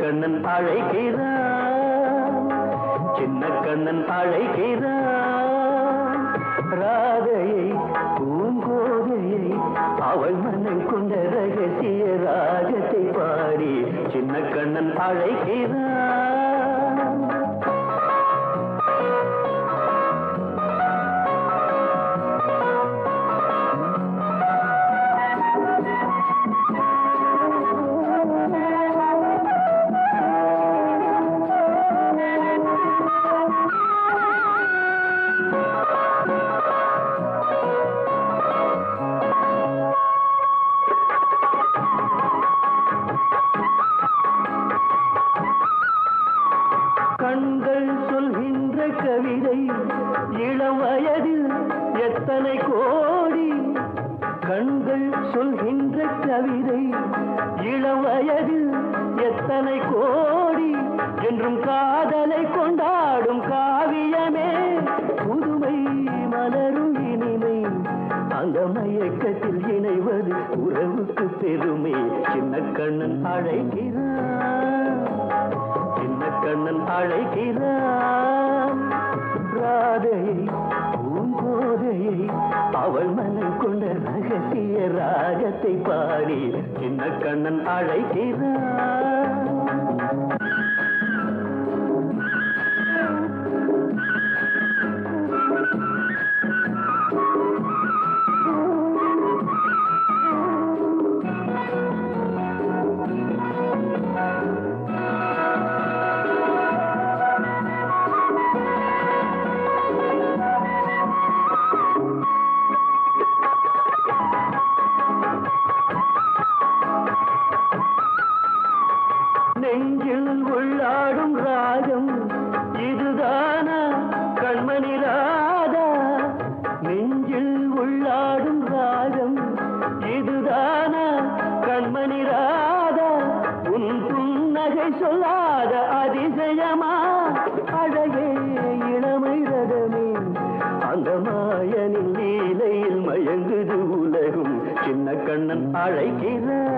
கண்ணன் அழைக்கிறான், சின்ன கண்ணன் அழைக்கிறான். ராதையை பூங்கோதையை அவள் மனம் கொண்ட ரகசிய ராகத்தை பாடி சின்ன கண்ணன் அழைக்கிறான். கண்கள் சொல்கின்ற கவிதை இளம் வயதில் எத்தனை கோடி, கண்கள் சொல்கின்ற கவிதை இளம் வயதில் எத்தனை கோடி, என்றும் காதலை கொண்டாடும் காவியமே புதுமை மலரும் இனிமை, அந்த மயக்கத்தில் இணைவது உறவுக்கு பெருமை. சின்ன கண்ணன் அழைக்கிறான், சின்ன கண்ணன் அழைக்கிறான். ராதையை பூங்கோதையை அவள் மனம் கொண்ட ரகசிய ராகத்தை பாடி சின்ன கண்ணன் அழைக்கிறான். நெஞ்சில் உள்ளாடும் ராகம் இதுதானா கண்மணி ராதா, நெஞ்சில் உள்ளாடும் ராகம் இதுதானா கண்மணி ராதா, உன் புன்னகை சொல்லாத அதிசயமா அழகே இளமை ரதமே, அந்த மாயனின் லீலையில் மயங்குது உலகும். சின்ன கண்ணன் அழைக்கிறான்,